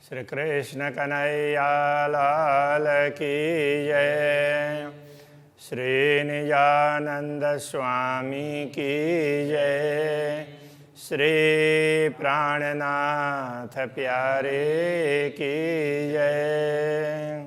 श्री कृष्ण कन्हैया लाल की जय। श्री निजानंद स्वामी की जय। श्री प्राणनाथ प्यारे की जय।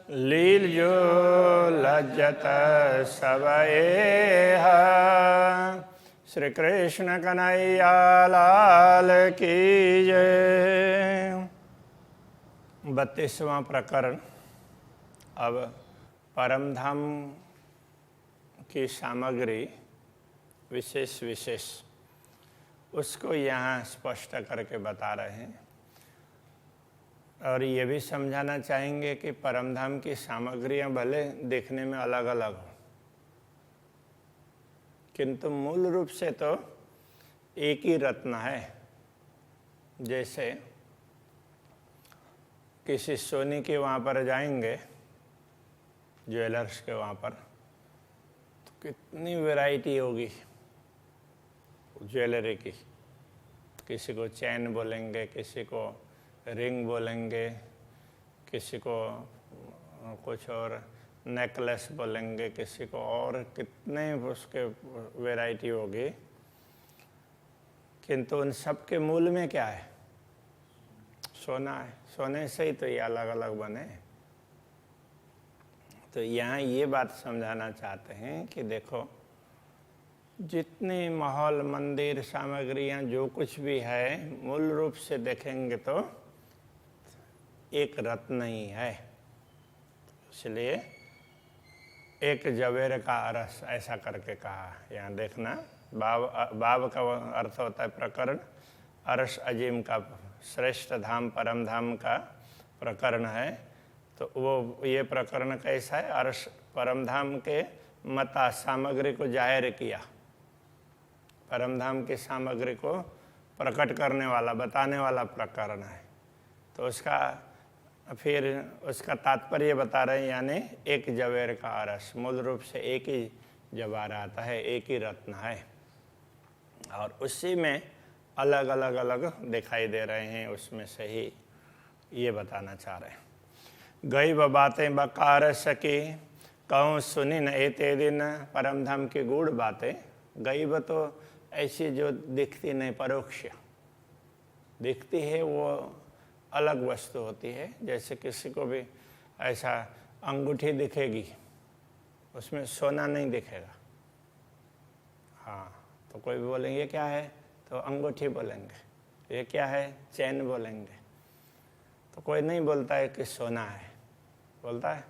लील जो लज्जत सबए श्री कृष्ण कन्हैया लाल की जय। 32वां प्रकरण। अब परमधाम की सामग्री विशेष उसको यहाँ स्पष्ट करके बता रहे हैं और ये भी समझाना चाहेंगे कि परमधाम की सामग्रियां भले देखने में अलग अलग हो, किंतु मूल रूप से तो एक ही रत्न है। जैसे किसी सोनी के वहाँ पर जाएंगे, ज्वेलर्स के वहाँ पर, तो कितनी वैरायटी होगी ज्वेलरी की। किसी को चैन बोलेंगे, किसी को रिंग बोलेंगे, किसी को कुछ और नेकलेस बोलेंगे, किसी को और कितने उसके वैरायटी होगी, किंतु उन सब के मूल में क्या है? सोना है। सोने से ही तो ये अलग अलग बने। तो यहाँ ये बात समझाना चाहते हैं कि देखो, जितने माहौल, मंदिर, सामग्रियाँ, जो कुछ भी है, मूल रूप से देखेंगे तो एक रत्न ही है। इसलिए एक जवेर का अरस ऐसा करके कहा। यहाँ देखना, बाब का अर्थ होता है प्रकरण। अरस अजीम का श्रेष्ठ धाम परम धाम का प्रकरण है। तो वो ये प्रकरण कैसा है? अरस परम धाम के मता सामग्री को जाहिर किया, परम धाम की सामग्री को प्रकट करने वाला, बताने वाला प्रकरण है। तो उसका फिर उसका तात्पर्य बता रहे हैं, यानी एक जवेर का अरस। मूल रूप से एक ही जवार आता है, एक ही रत्न है, और उसी में अलग अलग दिखाई दे रहे हैं। उसमें से ही ये बताना चाह रहे हैं। गई व बातें बकार सकी, कहूँ सुनी न एते दिन। परम धाम की गूढ़ बातें, गई व तो ऐसी जो दिखती नहीं, परोक्ष दिखती है, वो अलग वस्तु होती है। जैसे किसी को भी ऐसा अंगूठी दिखेगी, उसमें सोना नहीं दिखेगा। हाँ, तो कोई भी बोलेंगे ये क्या है, तो अंगूठी बोलेंगे। ये क्या है, चैन बोलेंगे। तो कोई नहीं बोलता है कि सोना है, बोलता है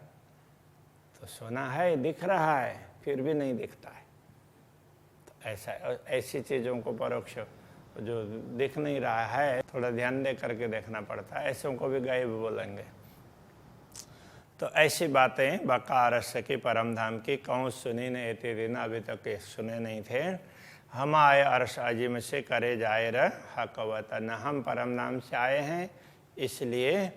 तो सोना है, दिख रहा है, फिर भी नहीं दिखता है। तो ऐसा, ऐसी चीज़ों को परोक्ष, जो दिख नहीं रहा है, थोड़ा ध्यान दे करके देखना पड़ता है, ऐसों को भी गायब बोलेंगे। तो ऐसी बातें बकार सकी परम धाम की, कहूँ सुनी न एते दिन। अभी तक सुने नहीं थे। हम आए अर्श अजीम से, करे जाए रह हक वतन। हम परम धाम से आए हैं, इसलिए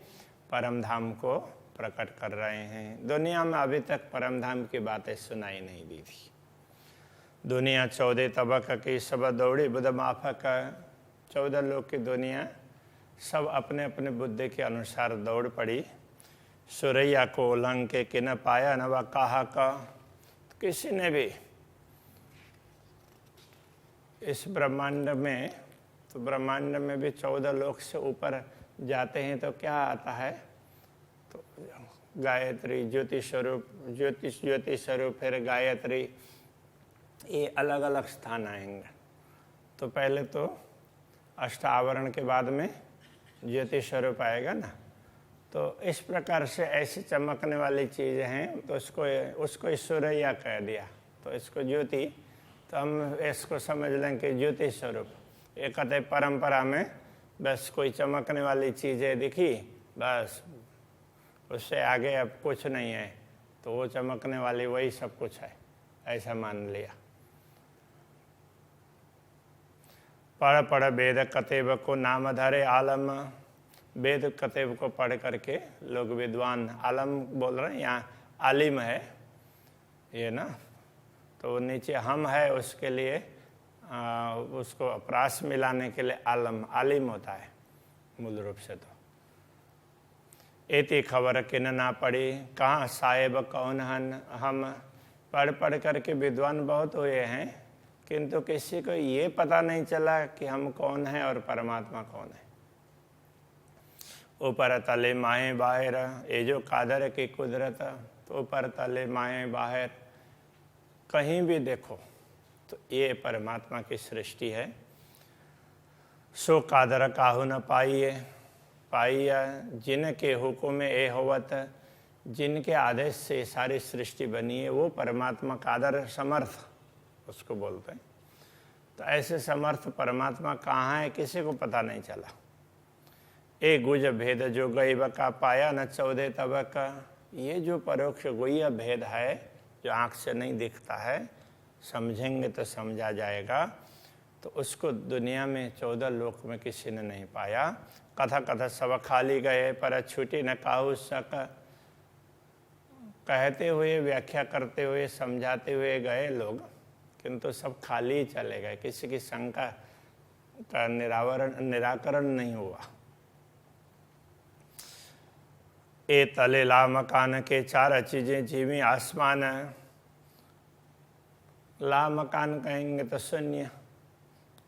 परम धाम को प्रकट कर रहे हैं। दुनिया में अभी तक परम धाम की बातें सुनाई नहीं दी थी। दुनिया 14 तबक की सब दौड़ी बुध माफक। 14 लोग की दुनिया सब अपने अपने बुद्धि के अनुसार दौड़ पड़ी। सुरैया को उलंग के कि न पाया न व कहा का। तो किसी ने भी इस ब्रह्मांड में, तो ब्रह्मांड में भी 14 लोक से ऊपर जाते हैं तो क्या आता है? तो गायत्री, ज्योति स्वरूप, ज्योति स्वरूप, फिर गायत्री, ये अलग अलग स्थान आएंगे। तो पहले तो अष्टावरण के बाद में ज्योति स्वरूप आएगा ना। तो इस प्रकार से ऐसी चमकने वाली चीज़ें हैं, तो उसको सुरैया कह दिया। तो इसको ज्योति, तो हम इसको समझ लें कि ज्योति स्वरूप। एक कहते परंपरा में बस कोई चमकने वाली चीज़ें दिखी, बस उससे आगे अब कुछ नहीं है, तो वो चमकने वाली वही सब कुछ है, ऐसा मान लिया। पढ़ पढ़ वेद कतेब को नाम धरे आलम। वेद कतेब को पढ़ करके लोग विद्वान, आलम बोल रहे हैं, यहाँ आलिम है ये ना, तो नीचे हम है उसके लिए उसको प्रास मिलाने के लिए आलम, आलिम होता है मूल रूप से। तो एती खबर किन ना पड़ी, कहाँ साहेब कौन हन हम। पढ़ पढ़ करके विद्वान बहुत हुए हैं, किंतु किसी को ये पता नहीं चला कि हम कौन हैं और परमात्मा कौन है। ऊपर तले माए बाहर, ये जो कादर की कुदरत, तो ऊपर तले माए बाहर, कहीं भी देखो तो ये परमात्मा की सृष्टि है। सो कादर काहू न पाइए, पाइया जिनके हुक्म ए होवत, जिनके आदेश से सारी सृष्टि बनी है वो परमात्मा कादर, समर्थ उसको बोलते हैं। तो ऐसे समर्थ परमात्मा कहाँ है किसी को पता नहीं चला। ए गुज भेद जो गैब का पाया न 14 तबक, ये जो परोक्ष गुह्य भेद है जो आँख से नहीं दिखता है, समझेंगे तो समझा जाएगा। तो उसको दुनिया में 14 लोक में किसी ने नहीं पाया। कथा कथा सब खाली गए पर छुटी न काहू सक, कहते हुए व्याख्या करते हुए समझाते हुए गए लोग, किंतु सब खाली चले गए, किसी की शंका का निराकरण नहीं हुआ। ए तले ला मकान के 4 चीजें जीवी आसमान, ला मकान कहेंगे तो शून्य,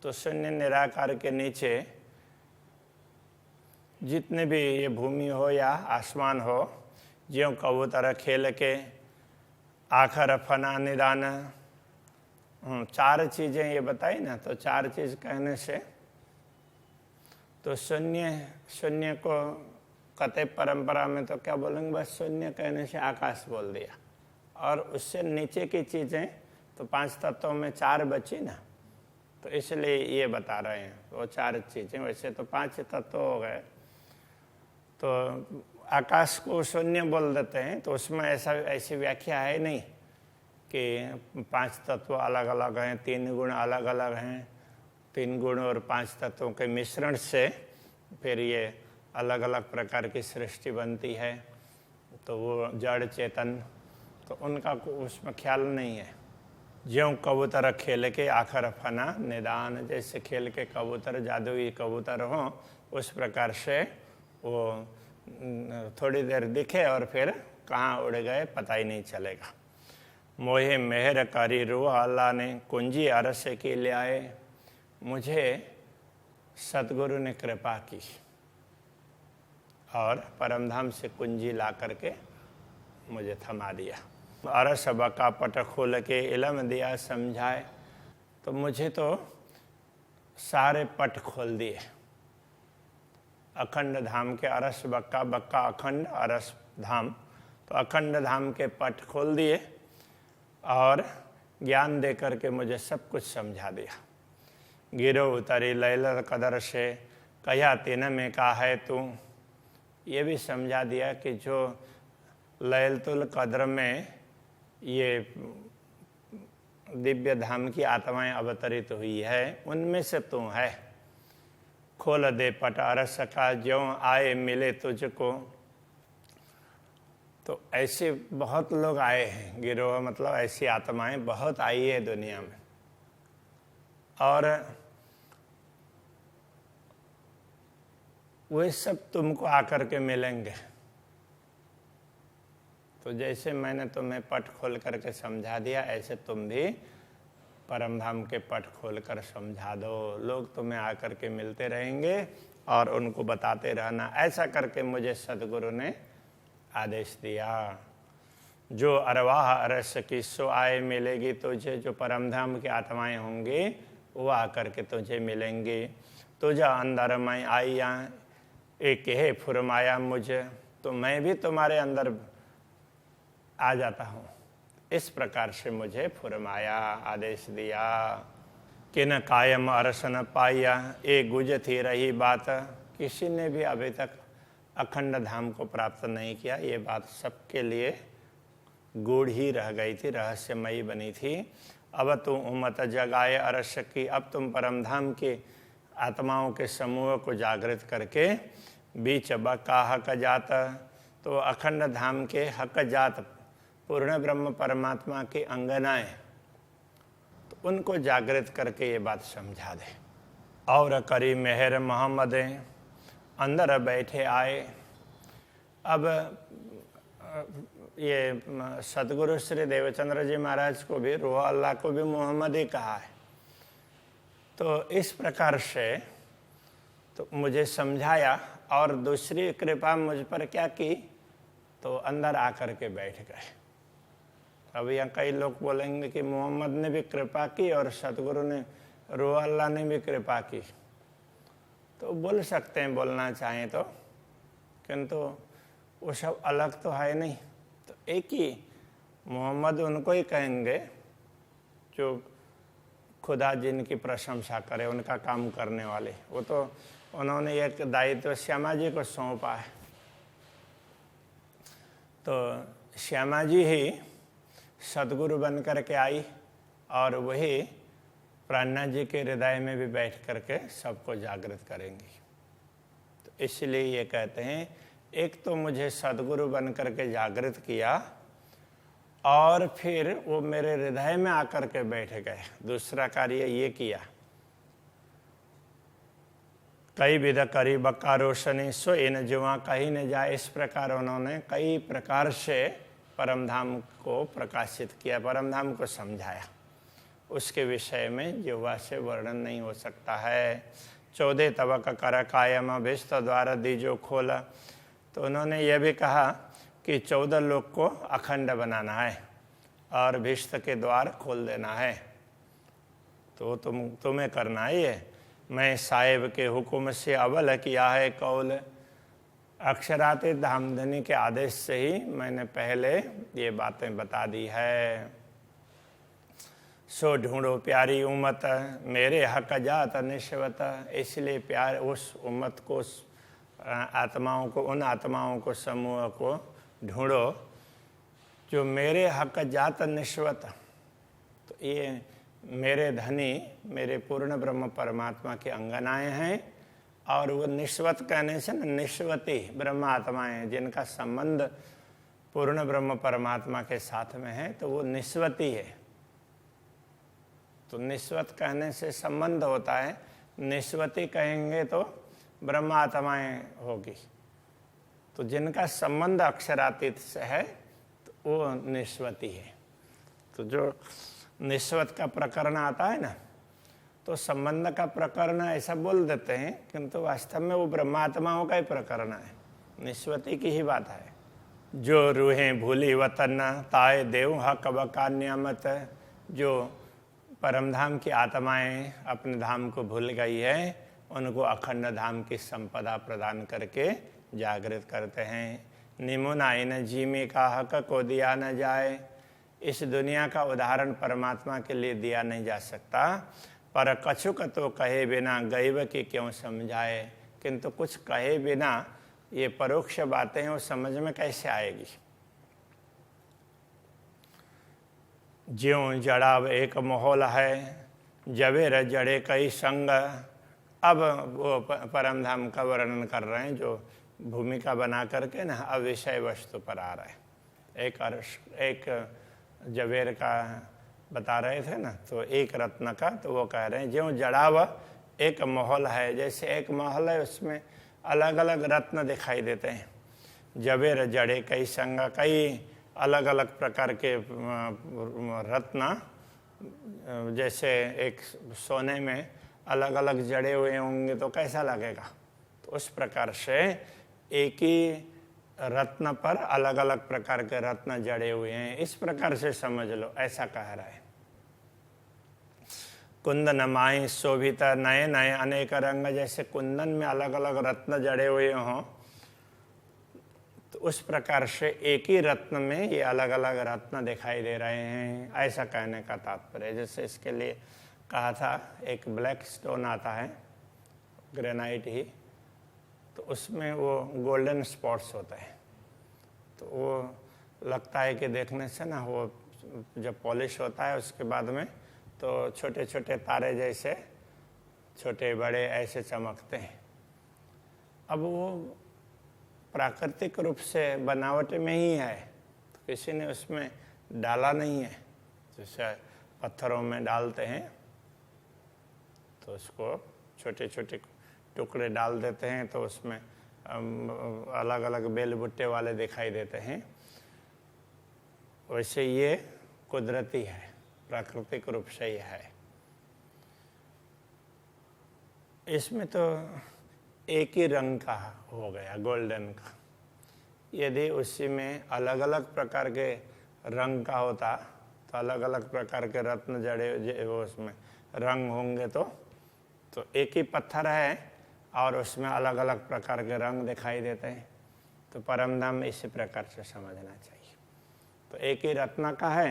तो शून्य निराकार के नीचे जितने भी ये भूमि हो या आसमान हो, ज्यों कबूतर खेल के आखर फना निदान। 4 चीजें ये बताई ना, तो 4 चीज कहने से तो शून्य को कते परंपरा में तो क्या बोलेंगे, बस शून्य कहने से आकाश बोल दिया। और उससे नीचे की चीजें तो 5 तत्वों में 4 बची ना, तो इसलिए ये बता रहे हैं वो 4 चीजें। वैसे तो 5 तत्व हो गए, तो आकाश को शून्य बोल देते हैं, तो उसमें ऐसी व्याख्या है नहीं कि 5 तत्व अलग अलग हैं, 3 गुण अलग अलग हैं, 3 गुण और 5 तत्वों के मिश्रण से फिर ये अलग अलग प्रकार की सृष्टि बनती है। तो वो जड़ चेतन, तो उनका उसमें ख्याल नहीं है। ज्यों कबूतर खेल के आखर फना निदान, जैसे खेल के कबूतर जादुई कबूतर हों, उस प्रकार से वो थोड़ी देर दिखे और फिर कहाँ उड़ गए पता ही नहीं चलेगा। मोहे मेहर करी रुआ अल्लाह ने, कुंजी अरस के ले आए। मुझे सतगुरु ने कृपा की और परमधाम से कुंजी ला करके मुझे थमा दिया। अरस बका पट खोल के इलम दिया समझाए, तो मुझे तो सारे पट खोल दिए। अखंड धाम के अरस बक्का, बक्का अखंड, अरस धाम, तो अखंड धाम के पट खोल दिए और ज्ञान दे करके मुझे सब कुछ समझा दिया। गिरो उतरी लैलर कदर से, कया तीन में का है तू, ये भी समझा दिया कि जो लैलतुल कद्र में ये दिव्य धाम की आत्माएं अवतरित हुई है, उनमें से तू है। खोल दे पट अरस का, ज्यों आए मिले तुझको। तो ऐसे बहुत लोग आए हैं, गिरोह मतलब ऐसी आत्माएं बहुत आई है दुनिया में, और वे सब तुमको आकर के मिलेंगे। तो जैसे मैंने तुम्हें पट खोल करके समझा दिया, ऐसे तुम भी परमधाम के पट खोल कर समझा दो। लोग तुम्हें आकर के मिलते रहेंगे और उनको बताते रहना। ऐसा करके मुझे सदगुरु ने आदेश दिया। जो अरवाह अरस की सो आए मिलेगी तुझे, जो परमधाम की आत्माएं होंगी वो आकर के तुझे मिलेंगी। तुझा अंदर मैं आई यहाँ एक है फुरमाया मुझे, तो मैं भी तुम्हारे अंदर आ जाता हूँ। इस प्रकार से मुझे फुरमाया, आदेश दिया। कि न कायम अरस न पाया, एक गुज थी रही बात। किसी ने भी अभी तक अखंड धाम को प्राप्त नहीं किया, ये बात सबके लिए गूढ़ ही रह गई थी, रहस्यमयी बनी थी। अब तुम उम्मत जगाए अरस की, अब तुम परमधाम की आत्माओं के समूह को जागृत करके बीच बका हक जात, तो अखंड धाम के हक जात पूर्ण ब्रह्म परमात्मा की अंगनाएं, तो उनको जागृत करके ये बात समझा दे। और करी मेहर मोहम्मद अंदर बैठे आए। अब ये सतगुरु श्री देवचंद्र जी महाराज को भी, रूह अल्लाह को भी मोहम्मद ही कहा है। तो इस प्रकार से तो मुझे समझाया और दूसरी कृपा मुझ पर क्या की, तो अंदर आकर के बैठ गए। अब यहाँ कई लोग बोलेंगे कि मोहम्मद ने भी कृपा की और सतगुरु ने, रूह अल्लाह ने भी कृपा की, तो बोल सकते हैं बोलना चाहें तो, किंतु वो सब अलग तो है नहीं। तो एक ही मोहम्मद उनको ही कहेंगे जो खुदा जिनकी प्रशंसा करे, उनका काम करने वाले। वो तो उन्होंने एक दायित्व श्यामा जी को सौंपा है, तो श्यामा जी ही सदगुरु बन करके आई और वही प्राणनाथ जी के हृदय में भी बैठ करके सबको जागृत करेंगी। तो इसलिए ये कहते हैं, एक तो मुझे सदगुरु बन करके जागृत किया और फिर वो मेरे हृदय में आकर के बैठ गए। दूसरा कार्य ये किया, कई विध करी बक्का रोशनी सो इन जुआ कहीं न जाए। इस प्रकार उन्होंने कई प्रकार से परमधाम को प्रकाशित किया, परमधाम को समझाया। उसके विषय में जिह्वा से वर्णन नहीं हो सकता है। 14 तबक कर कायम भिस्त द्वार दीजो खोला। तो उन्होंने ये भी कहा कि 14 लोक को अखंड बनाना है और भिस्त के द्वार खोल देना है, तो तुम्हें करना है ये। मैं साहिब के हुक्म से अवल किया है कौल। अक्षराते धामधनी के आदेश से ही मैंने पहले ये बातें बता दी है। सो ढूंढो प्यारी उम्मत मेरे हक जात निश्वत। इसलिए प्यार उस उम्मत को, उस आत्माओं को, उन आत्माओं को, समूह को ढूंढो जो मेरे हक जात निश्वत। तो ये मेरे धनी, मेरे पूर्ण ब्रह्म परमात्मा के अंगनाएं हैं। और वो निश्वत कहने से न, निश्वती ब्रह्म आत्माएं जिनका संबंध पूर्ण ब्रह्म परमात्मा के साथ में है, तो वो निश्वती है। तो निश्वत कहने से संबंध होता है, निश्वती कहेंगे तो ब्रह्म आत्माएं होगी। तो जिनका संबंध अक्षरातीत से है तो वो निश्वती है। तो जो निश्वत का प्रकरण आता है ना, तो संबंध का प्रकरण ऐसा बोल देते हैं, किंतु वास्तव में वो ब्रह्मात्माओं का ही प्रकरण है, निश्वती की ही बात है। जो रूहें भूली वतन ताए देव हक बका नियामत। जो परमधाम की आत्माएं अपने धाम को भूल गई है, उनको अखंड धाम की संपदा प्रदान करके जागृत करते हैं। निमुना इन जीमे का हक को दिया न जाए। इस दुनिया का उदाहरण परमात्मा के लिए दिया नहीं जा सकता, पर कछुक तो कहे बिना गैव की क्यों समझाए। किंतु कुछ कहे बिना ये परोक्ष बातें वो समझ में कैसे आएगी। ज्यों जड़ाव एक माहौल है जवेर जड़े कई संग। अब वो परमधाम का वर्णन कर रहे हैं, जो भूमिका बना करके ना अब विषय वस्तु पर आ रहा है। एक जवेर का बता रहे थे ना, तो एक रत्न का, तो वो कह रहे हैं ज्यों जड़ाव एक महल है, जैसे एक महल है उसमें अलग अलग रत्न दिखाई देते हैं। जवेर जड़े कई संग, कई अलग अलग प्रकार के रत्न, जैसे एक सोने में अलग अलग जड़े हुए होंगे तो कैसा लगेगा। तो उस प्रकार से एक ही रत्न पर अलग अलग प्रकार के रत्न जड़े हुए हैं, इस प्रकार से समझ लो, ऐसा कह रहा है। कुंदन माई शोभित नए नए अनेक रंग, जैसे कुंदन में अलग अलग रत्न जड़े हुए हों, तो उस प्रकार से एक ही रत्न में ये अलग अलग रत्न दिखाई दे रहे हैं, ऐसा कहने का तात्पर्य। जैसे इसके लिए कहा था, एक ब्लैक स्टोन आता है, ग्रेनाइट ही, तो उसमें वो गोल्डन स्पॉट्स होते हैं, तो वो लगता है कि देखने से ना, वो जब पॉलिश होता है उसके बाद में तो छोटे छोटे तारे जैसे छोटे बड़े ऐसे चमकते हैं। अब वो प्राकृतिक रूप से बनावट में ही है, तो किसी ने उसमें डाला नहीं है। जैसे पत्थरों में डालते हैं तो उसको छोटे छोटे टुकड़े डाल देते हैं तो उसमें अलग अलग बेल बुट्टे वाले दिखाई देते हैं। वैसे ये कुदरती है, प्राकृतिक रूप से ही है। इसमें तो एक ही रंग का हो गया, गोल्डन का। यदि उसी में अलग अलग प्रकार के रंग का होता तो अलग अलग प्रकार के रत्न जड़े वो उसमें रंग होंगे। तो एक ही पत्थर है और उसमें अलग अलग प्रकार के रंग दिखाई देते हैं। तो परमधाम इसी प्रकार से समझना चाहिए। तो एक ही रत्न का है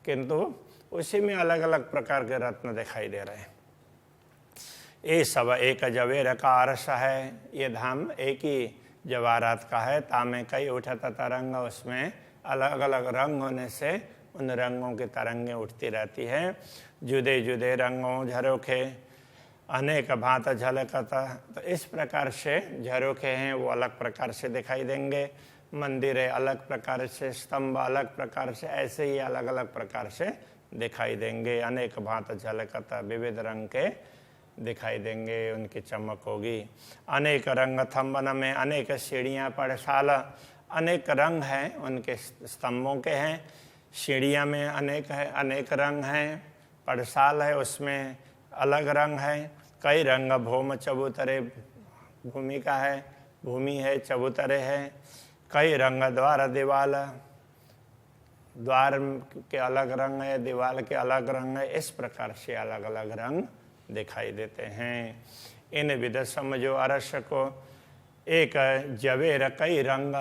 किंतु उसी में अलग अलग प्रकार के रत्न दिखाई दे रहे हैं। ये सब एक जवेर का अरस है, ये धाम एक ही जवाहरात का है। तामे कई उठत तरंग, उसमें अलग अलग रंग होने से उन रंगों की तरंगें उठती रहती हैं। जुदे जुदे रंगों झरोखे अनेक भांत झलकता, तो इस प्रकार से झरोखे हैं वो अलग प्रकार से दिखाई देंगे। मंदिरें अलग प्रकार से, स्तंभ अलग प्रकार से, ऐसे ही अलग अलग प्रकार से दिखाई देंगे। अनेक भांत झलकता, विविध रंग के दिखाई देंगे, उनकी चमक होगी। अनेक रंग थंबन में, अनेक सीढ़ियाँ पड़शाला, अनेक रंग हैं उनके स्तंभों के हैं। सीढ़ियाँ में अनेक है, अनेक रंग हैं। पड़साल है उसमें अलग रंग है। कई रंग भूम चबूतरे, भूमि का है, भूमि है, चबूतरे है। कई रंग द्वार दीवाल, द्वार के अलग रंग है, दीवाल के अलग रंग है। इस प्रकार से अलग अलग रंग दिखाई देते हैं। इन विध समझो अरस को एक जवेर कई रंग,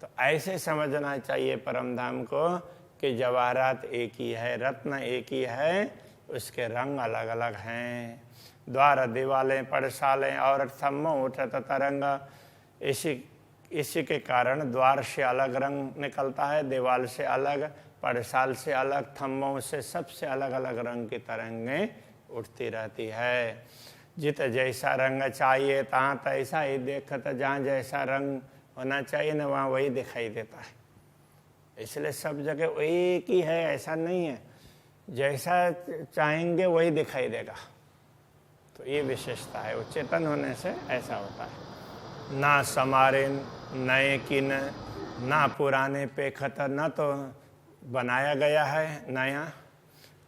तो ऐसे समझना चाहिए परमधाम को कि जवाहरात एक ही है, रत्न एक ही है, उसके रंग अलग अलग हैं। द्वार दीवालें पड़सालें और थम्मों उठत तरंग, इसी के कारण द्वार से अलग रंग निकलता है, दीवाल से अलग, पड़साल से अलग, थम्मों से, सबसे अलग अलग रंग की तरंगें उठती रहती है। जित जैसा रंग चाहिए तहाँ तैसा ही देखत, जहाँ जैसा रंग होना चाहिए ना वहाँ वही दिखाई देता है। इसलिए सब जगह एक ही है ऐसा नहीं है, जैसा चाहेंगे वही दिखाई देगा। तो ये विशेषता है, वो चेतन होने से ऐसा होता है। ना समारे नए किन, ना पुराने पे खतर, ना तो बनाया गया है नया,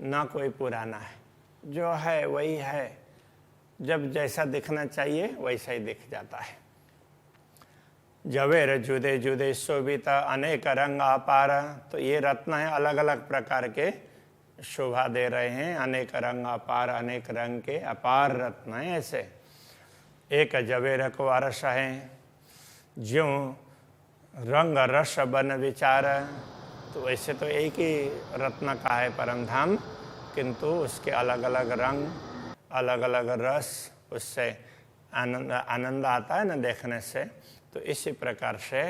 ना कोई पुराना है, जो है वही है। जब जैसा दिखना चाहिए वैसा ही दिख जाता है। जवेर जुदे जुदे शोभित अनेक रंग अपार, तो ये रत्न है अलग अलग प्रकार के शोभा दे रहे हैं। अनेक रंग अपार, अनेक रंग के अपार रत्न है ऐसे। एक जवेर को अरस है, ज्यों रंग रस बन विचार, तो वैसे तो एक ही रत्न का है परमधाम, किंतु उसके अलग अलग रंग, अलग अलग रस, उससे आनंद आता है ना देखने से। तो इसी प्रकार से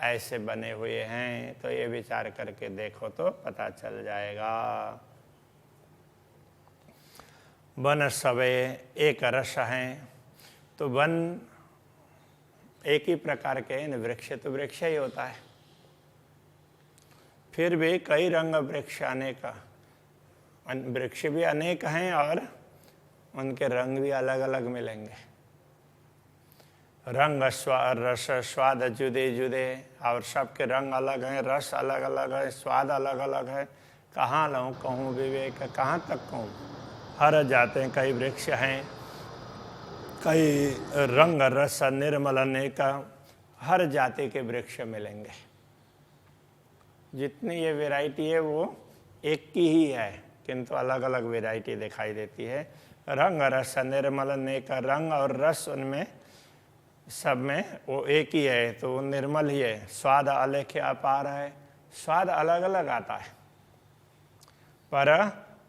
ऐसे बने हुए हैं। तो ये विचार करके देखो तो पता चल जाएगा। वन सबे एक रस हैं, तो वन एक ही प्रकार के, वृक्ष तो वृक्ष ही होता है। फिर भी कई रंग वृक्ष अनेक, वृक्ष भी अनेक हैं और उनके रंग भी अलग अलग मिलेंगे। रंग रस स्वाद जुदे जुदे, और सबके रंग अलग हैं, रस अलग अलग है, स्वाद अलग अलग है। कहाँ लऊँ कहूँ विवेक, कहाँ तक कहूँ। हर जाते कई वृक्ष हैं, कई रंग रस निर्मल अनेक, हर जाति के वृक्ष मिलेंगे। जितनी ये वैरायटी है वो एक की ही है, किंतु अलग अलग वैरायटी दिखाई देती है। रंग रस निर्मल अनेक, रंग और रस उनमें सब में वो एक ही है, तो वो निर्मल ही है। स्वाद अलेख्य अपार है, स्वाद अलग अलग आता है, पर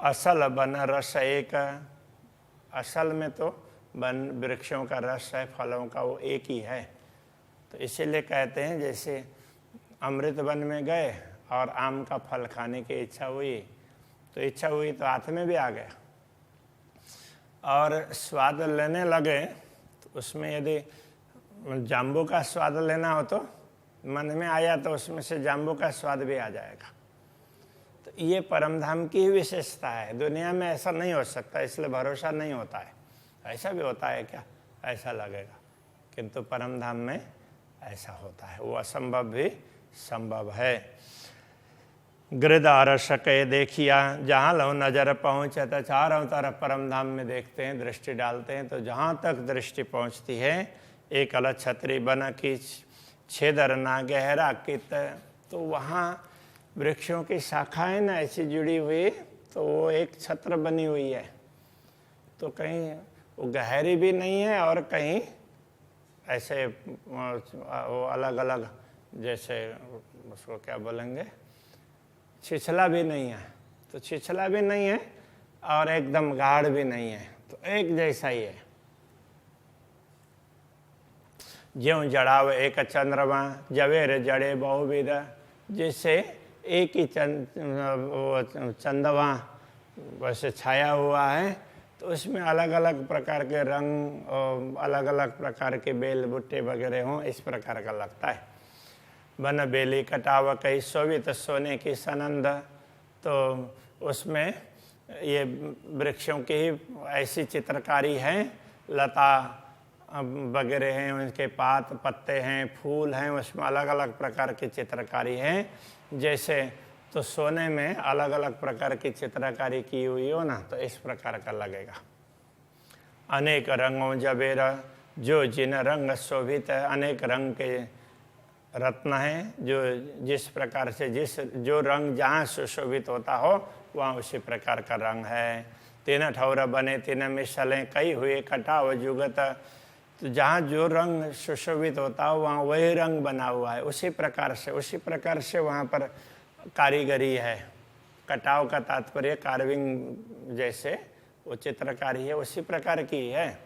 असल बन रस एक, असल में तो वन वृक्षों का रस है, फलों का वो एक ही है। तो इसीलिए कहते हैं जैसे अमृत वन में गए और आम का फल खाने की इच्छा हुई, तो हाथ में भी आ गया। और स्वाद लेने लगे तो उसमें यदि जाम्बू का स्वाद लेना हो तो मन में आया तो उसमें से जाम्बू का स्वाद भी आ जाएगा। तो ये परमधाम की ही विशेषता है। दुनिया में ऐसा नहीं हो सकता, इसलिए भरोसा नहीं होता है। ऐसा भी होता है क्या, ऐसा लगेगा, किंतु परमधाम में ऐसा होता है। वो असंभव भी संभव है। गिरधार सके देखिया जहाँ लो नजर पहुँचे, तो चारों तरफ परमधाम में देखते हैं, दृष्टि डालते हैं, तो जहाँ तक दृष्टि पहुँचती है एक अलग छतरी बन की छेदर ना गहरा कित, तो वहाँ वृक्षों की शाखाएं ना ऐसी जुड़ी हुई, तो वो एक छत्र बनी हुई है। तो कहीं वो गहरी भी नहीं है और कहीं ऐसे वो अलग अलग, जैसे उसको क्या बोलेंगे, छिछला भी नहीं है। तो छिछला भी नहीं है और एकदम गाढ़ भी नहीं है, तो एक जैसा ही है। ज्यों जड़ाव एक चंद्रमा जवेर जड़े बहुविध, जिससे एक ही चंदवा वैसे छाया हुआ है, तो उसमें अलग अलग प्रकार के रंग और अलग अलग प्रकार के बेल बुट्टे वगैरह हों, इस प्रकार का लगता है। बन बेली कटाव कई शोभित सोने की सनंद, तो उसमें ये वृक्षों की ही ऐसी चित्रकारी है। लता वगैरह हैं, उनके पात पत्ते हैं, फूल हैं, उसमें अलग अलग प्रकार की चित्रकारी है। जैसे तो सोने में अलग अलग प्रकार की चित्रकारी की हुई हो ना, तो इस प्रकार का लगेगा। अनेक रंगों जबेर जो जिन रंग शोभित है, अनेक रंग के रत्न हैं, जो जिस प्रकार से जो रंग जहाँ सुशोभित होता हो वहाँ उसी प्रकार का रंग है। तीन ठौर बने तीन मिसलें कई हुए कटाव जुगत, तो जहाँ जो रंग सुशोभित होता हो वहाँ वही रंग बना हुआ है। उसी प्रकार से वहाँ पर कारीगरी है। कटाव का तात्पर्य कार्विंग, जैसे वो चित्रकारी है उसी प्रकार की है।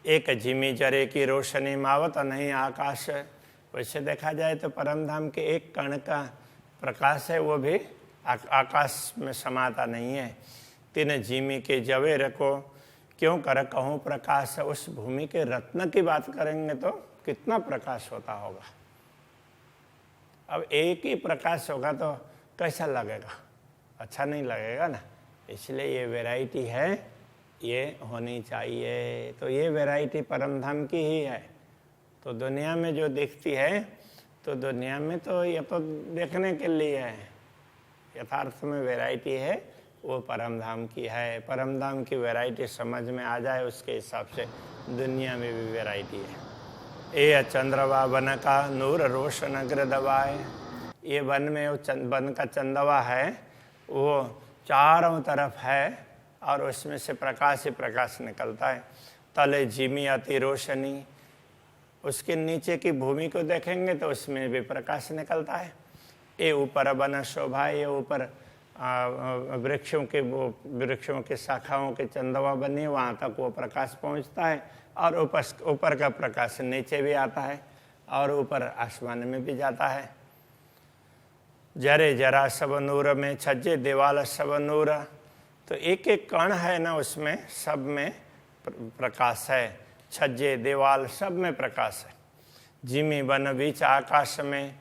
एक झिमी जरे की रोशनी मावत नहीं आकाश, वैसे देखा जाए तो परमधाम के एक कण का प्रकाश है, वो भी आकाश में समाता नहीं है। तीन झिमी के जवेर को क्यों कर कहूँ प्रकाश, उस भूमि के रत्न की बात करेंगे तो कितना प्रकाश होता होगा। अब एक ही प्रकाश होगा तो कैसा लगेगा, अच्छा नहीं लगेगा ना। इसलिए ये वैरायटी है, ये होनी चाहिए। तो ये वैरायटी परमधाम की ही है। तो दुनिया में जो दिखती है, तो दुनिया में तो ये तो देखने के लिए है, यथार्थ में वैरायटी है वो परमधाम की है। परमधाम की वैरायटी समझ में आ जाए, उसके हिसाब से दुनिया में भी वैरायटी है। ए चंद्रवा वन का नूर रोशन अग्र दबाए, ये वन में वन का चंदवा है, वो चारों तरफ है और उसमें से प्रकाश ही प्रकाश निकलता है। तले झिमी अति रोशनी, उसके नीचे की भूमि को देखेंगे तो उसमें भी प्रकाश निकलता है। ये ऊपर वन शोभा, ये ऊपर वृक्षों के शाखाओं के चंदवा बने, वहाँ तक वो प्रकाश पहुँचता है। और ऊपर का प्रकाश नीचे भी आता है और ऊपर आसमान में भी जाता है। जरे जरा सब नूर में छज्जे दीवाल सब नूर, तो एक एक कण है ना, उसमें सब में प्रकाश है। छज्जे दीवाल सब में प्रकाश है। जिमी वन बीच आकाश में,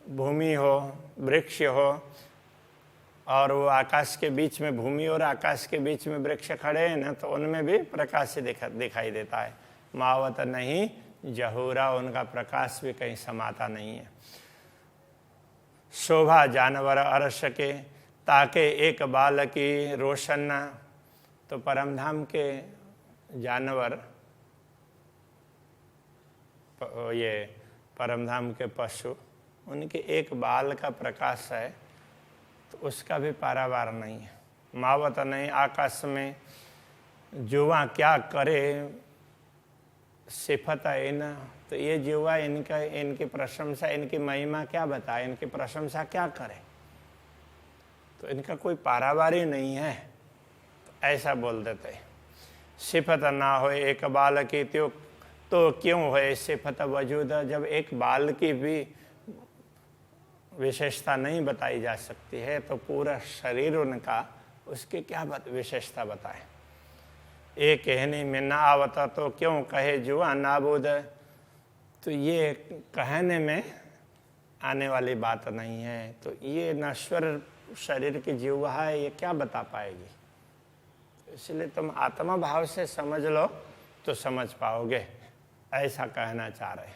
भूमि हो वृक्ष हो और वो आकाश के बीच में भूमि और आकाश के बीच में वृक्ष खड़े हैं ना, तो उनमें भी प्रकाश दिखाई देता है। मावत नहीं जहूरा, उनका प्रकाश भी कहीं समाता नहीं है। शोभा जानवर अरस के ताके एक बाल की रोशन, तो परमधाम के जानवर, ये परमधाम के पशु, उनके एक बाल का प्रकाश है, तो उसका भी पारावार नहीं है। मावत नहीं आकाश में जुआ क्या करे सिफत इन, तो ये जुआ इनकी प्रशंसा, इनकी महिमा क्या बताए, इनकी प्रशंसा क्या करे, तो इनका कोई पारावार ही नहीं है, तो ऐसा बोल देते। सिफत ना हो एक बाल की तो क्यों हो सिफत वजूद, जब एक बाल की भी विशेषता नहीं बताई जा सकती है तो पूरा शरीर उनका, उसकी क्या विशेषता बताए। ये कहने में ना आवता तो क्यों कहे जुआ नाबूद। तो ये कहने में आने वाली बात नहीं है। तो ये नश्वर शरीर की जीवा है, ये क्या बता पाएगी। इसलिए तुम आत्मा भाव से समझ लो तो समझ पाओगे, ऐसा कहना चाह रहे।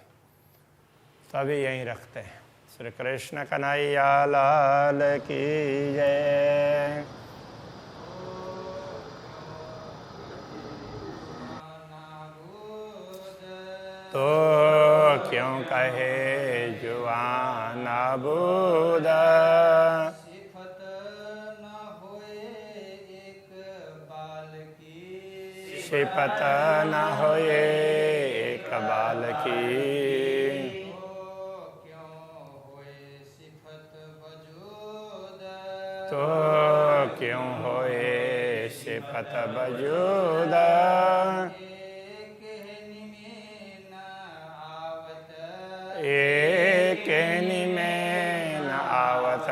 तो अभी यहीं रखते हैं। श्री कृष्ण कन्हैया लाल की जय। तो क्यों कहे जुआ नाबूद। सिफत न होए एक बाल की। सिफत न होए एक बाल की। क्यों होए सिफत वजूद। तो क्यों होए सिफत वजूद। एक कहनी में न आवत।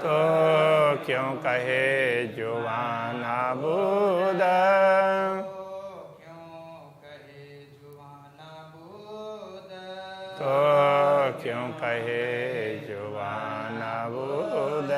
तो क्यों कहे जुआ नाबूद। तो क्यों कहे जुआ नाबूद।